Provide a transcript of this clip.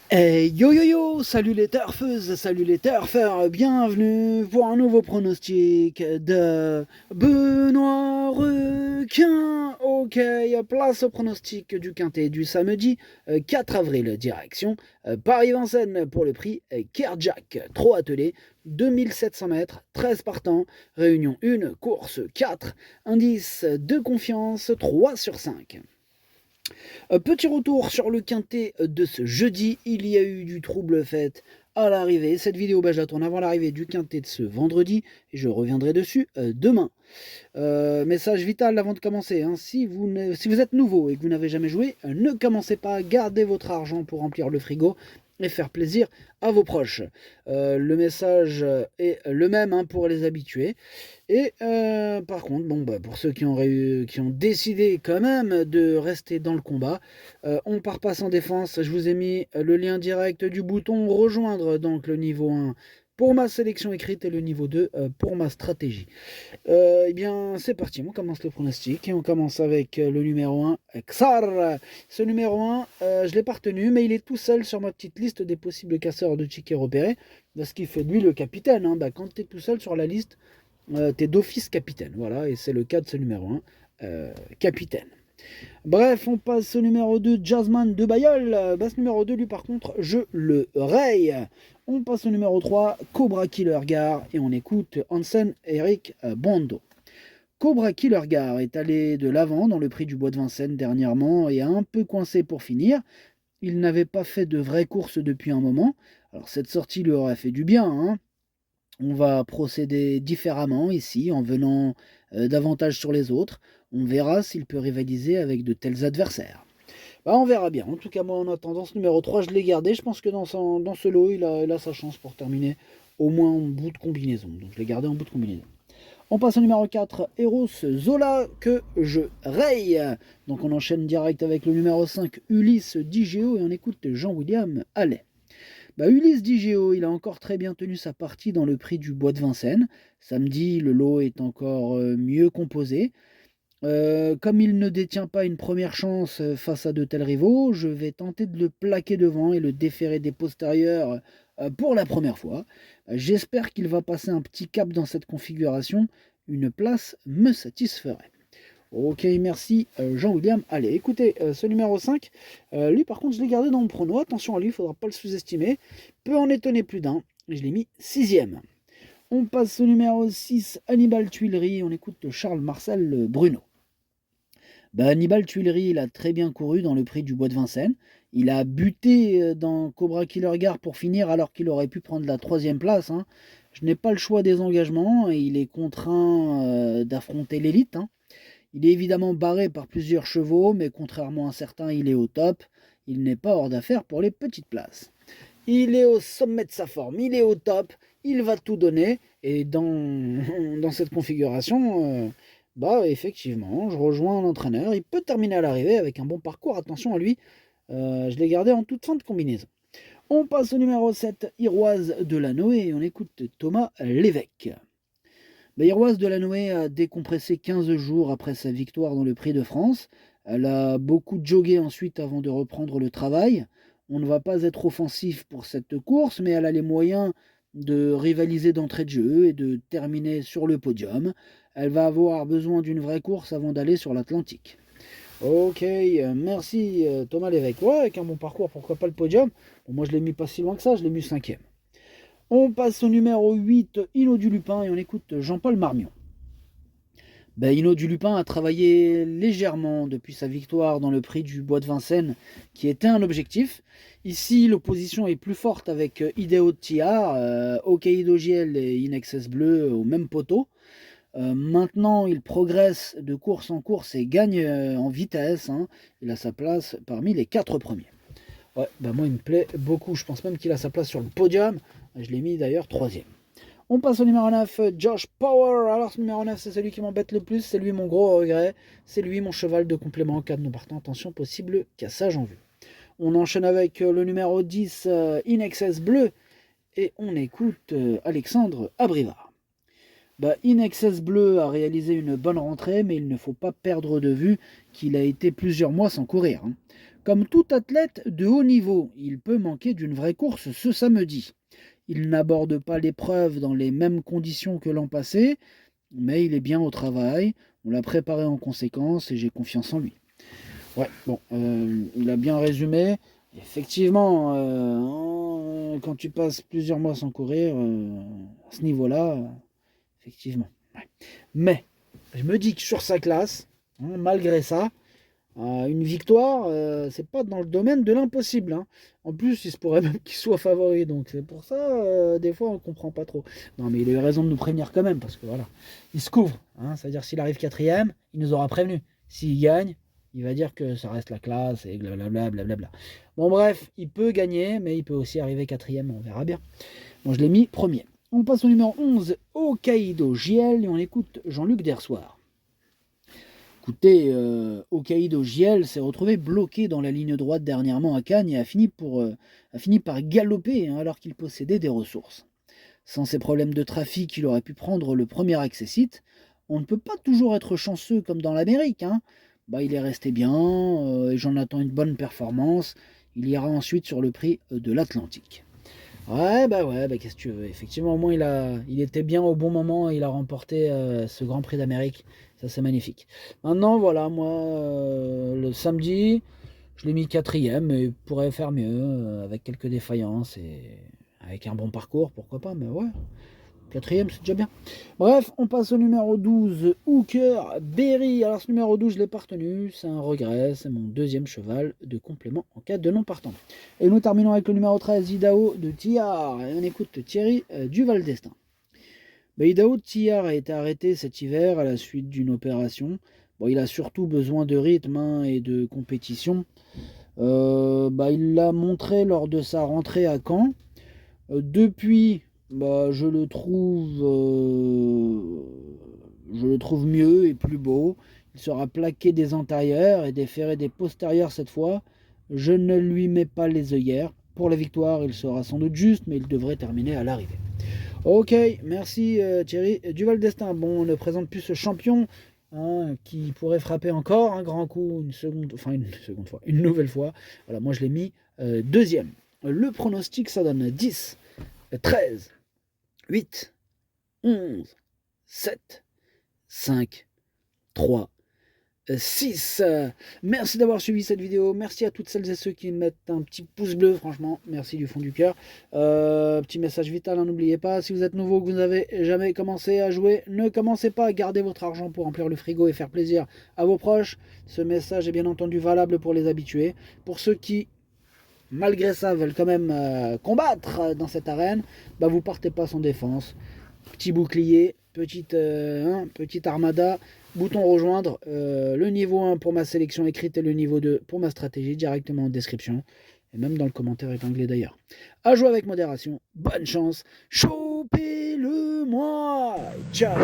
Hey yo yo yo, salut les turfeuses, salut les turfeurs, bienvenue pour un nouveau pronostic de Benoît Requin. Ok, place au pronostic du quintet du samedi 4 avril, direction Paris-Vincennes pour le prix Kerjak, trop attelé, 2700 mètres, 13 partants, réunion 1, course 4, indice de confiance 3 sur 5. Petit retour sur le quintet de ce jeudi. Il y a eu du trouble fait à l'arrivée. Cette vidéo, je la tourne avant l'arrivée du quintet de ce vendredi. Et je reviendrai dessus demain. Message vital avant de commencer. Hein. Si vous êtes nouveau et que vous n'avez jamais joué, ne commencez pas. Gardez votre argent pour remplir le frigo et faire plaisir à vos proches. Le message est le même hein, pour les habitués. Et par contre, pour ceux qui ont décidé quand même de rester dans le combat, on part pas sans défense. Je vous ai mis le lien direct du bouton rejoindre, donc le niveau 1 pour ma sélection écrite et le niveau 2 pour ma stratégie. Eh bien, c'est parti, on commence le pronostic et on commence avec le numéro 1, Xar. Ce numéro 1, je l'ai pas retenu, mais il est tout seul sur ma petite liste des possibles casseurs de tickets repérés, parce qu'il fait de lui le capitaine. Hein. Quand tu es tout seul sur la liste, t'es d'office capitaine. Voilà, et c'est le cas de ce numéro 1, capitaine. Bref, on passe au numéro 2, Jasmine de Bayeul. Ce numéro 2, lui, par contre, je le raye. On passe au numéro 3, Cobra Killer Gare, et on écoute Hansen Eric Bondo. Cobra Killer Gare est allé de l'avant dans le prix du Bois de Vincennes dernièrement et a un peu coincé pour finir. Il n'avait pas fait de vraies courses depuis un moment. Alors cette sortie lui aurait fait du bien, hein. On va procéder différemment ici, en venant davantage sur les autres. On verra s'il peut rivaliser avec de tels adversaires. On verra bien. En tout cas, moi, en attendant, ce numéro 3, je l'ai gardé. Je pense que dans ce lot, il a sa chance pour terminer au moins en bout de combinaison. Donc, je l'ai gardé en bout de combinaison. On passe au numéro 4, Eros Zola, que je raye. Donc, on enchaîne direct avec le numéro 5, Ulysse Digeo, et on écoute Jean-William Allais. Ulysse Digeo, il a encore très bien tenu sa partie dans le prix du Bois de Vincennes. Samedi, le lot est encore mieux composé. Comme il ne détient pas une première chance face à de tels rivaux, je vais tenter de le plaquer devant et le déférer des postérieurs pour la première fois. J'espère qu'il va passer un petit cap dans cette configuration. Une place me satisferait. Ok, merci Jean-William. Allez, écoutez, ce numéro 5, lui par contre je l'ai gardé dans mon prono. Attention à lui, il ne faudra pas le sous-estimer. Peut en étonner plus d'un. Je l'ai mis sixième. On passe au numéro 6, Hannibal Tuileries. On écoute Charles Marcel Bruno. Hannibal Tuileries, il a très bien couru dans le prix du Bois de Vincennes. Il a buté dans Cobra Killer Gare pour finir alors qu'il aurait pu prendre la troisième place. Hein. Je n'ai pas le choix des engagements et il est contraint d'affronter l'élite. Hein. Il est évidemment barré par plusieurs chevaux, mais contrairement à certains, il est au top. Il n'est pas hors d'affaire pour les petites places. Il est au sommet de sa forme, il est au top, il va tout donner. Et dans cette configuration, effectivement, je rejoins l'entraîneur. Il peut terminer à l'arrivée avec un bon parcours. Attention à lui, je l'ai gardé en toute fin de combinaison. On passe au numéro 7, Iroise de la Noé, et on écoute Thomas Lévesque. Iroise de la Noé a décompressé 15 jours après sa victoire dans le Prix de France. Elle a beaucoup jogué ensuite avant de reprendre le travail. On ne va pas être offensif pour cette course, mais elle a les moyens de rivaliser d'entrée de jeu et de terminer sur le podium. Elle va avoir besoin d'une vraie course avant d'aller sur l'Atlantique. Ok, merci Thomas Lévesque. Ouais, avec un bon parcours, pourquoi pas le podium. Moi je l'ai mis pas si loin que ça, je l'ai mis cinquième. On passe au numéro 8, Hino du Lupin, et on écoute Jean-Paul Marmion. Hino du Lupin a travaillé légèrement depuis sa victoire dans le prix du Bois de Vincennes, qui était un objectif. Ici, l'opposition est plus forte avec Ideo Tia, Okaido Giel et Inexcess Bleu au même poteau. Maintenant, il progresse de course en course et gagne en vitesse. Hein. Il a sa place parmi les 4 premiers. Ouais, moi, il me plaît beaucoup. Je pense même qu'il a sa place sur le podium. Je l'ai mis d'ailleurs troisième. On passe au numéro 9, Josh Power. Alors ce numéro 9, c'est celui qui m'embête le plus, c'est lui mon gros regret, c'est lui mon cheval de complément en cas de non partant. Attention, possible cassage en vue. On enchaîne avec le numéro 10, In Excess Bleu, et on écoute Alexandre Abrivard. In Excess Bleu a réalisé une bonne rentrée, mais il ne faut pas perdre de vue qu'il a été plusieurs mois sans courir. Hein. Comme tout athlète de haut niveau, il peut manquer d'une vraie course ce samedi. Il n'aborde pas l'épreuve dans les mêmes conditions que l'an passé, mais il est bien au travail. On l'a préparé en conséquence et j'ai confiance en lui. Ouais, bon, il a bien résumé. Effectivement, quand tu passes plusieurs mois sans courir, à ce niveau-là, effectivement. Ouais. Mais, je me dis que sur sa classe, malgré ça, une victoire, c'est pas dans le domaine de l'impossible, hein. En plus, il se pourrait même qu'il soit favori, donc c'est pour ça, des fois, on comprend pas trop. Non, mais il a eu raison de nous prévenir quand même, parce que voilà, il se couvre, hein. C'est-à-dire, s'il arrive quatrième, il nous aura prévenu. S'il gagne, il va dire que ça reste la classe et blablabla, blablabla. Bon, bref, il peut gagner, mais il peut aussi arriver quatrième, on verra bien. Bon, je l'ai mis premier. On passe au numéro 11, Hokkaido JL, et on écoute Jean-Luc Dersoir. Écoutez, Hokkaido JL s'est retrouvé bloqué dans la ligne droite dernièrement à Cannes et a fini par galoper, hein, alors qu'il possédait des ressources. Sans ces problèmes de trafic, il aurait pu prendre le premier accès-site. On ne peut pas toujours être chanceux comme dans l'Amérique, hein. Bah, il est resté bien, et j'en attends une bonne performance. Il ira ensuite sur le prix de l'Atlantique. Ouais, qu'est-ce que tu veux. Effectivement, au moins, il était bien au bon moment, il a remporté ce Grand Prix d'Amérique. Ça, c'est magnifique. Maintenant, voilà, moi, le samedi, je l'ai mis quatrième, mais il pourrait faire mieux, avec quelques défaillances et avec un bon parcours, pourquoi pas, mais ouais. Quatrième, c'est déjà bien. Bref, on passe au numéro 12, Hooker Berry. Alors, ce numéro 12, je ne l'ai pas retenu. C'est un regret. C'est mon deuxième cheval de complément en cas de non partant. Et nous terminons avec le numéro 13, Idaho de Tillard. Et on écoute Thierry du Val d'Estaing. Idaho de Tillard a été arrêté cet hiver à la suite d'une opération. Bon, il a surtout besoin de rythme, hein, et de compétition. Il l'a montré lors de sa rentrée à Caen. Depuis, je le trouve mieux et plus beau. Il sera plaqué des antérieurs et déféré des postérieurs cette fois. Je ne lui mets pas les œillères. Pour la victoire, il sera sans doute juste, mais il devrait terminer à l'arrivée. Ok, merci Thierry Duval d'Estaing. Bon, on ne présente plus ce champion, hein, qui pourrait frapper encore un grand coup une nouvelle fois. Voilà, moi je l'ai mis deuxième. Le pronostic, ça donne 10, 13, 8, 11, 7, 5, 3, 6. Merci d'avoir suivi cette vidéo. Merci à toutes celles et ceux qui mettent un petit pouce bleu. Franchement, merci du fond du cœur. Petit message vital, hein, n'oubliez pas, si vous êtes nouveau, que vous n'avez jamais commencé à jouer, ne commencez pas à garder votre argent pour remplir le frigo et faire plaisir à vos proches. Ce message est bien entendu valable pour les habitués. Pour ceux qui, malgré ça, veulent quand même combattre dans cette arène, vous partez pas sans défense. Petit bouclier, petite armada, bouton rejoindre, le niveau 1 pour ma sélection écrite et le niveau 2 pour ma stratégie, directement en description, et même dans le commentaire épinglé d'ailleurs. À jouer avec modération, bonne chance, chopez-le moi, ciao.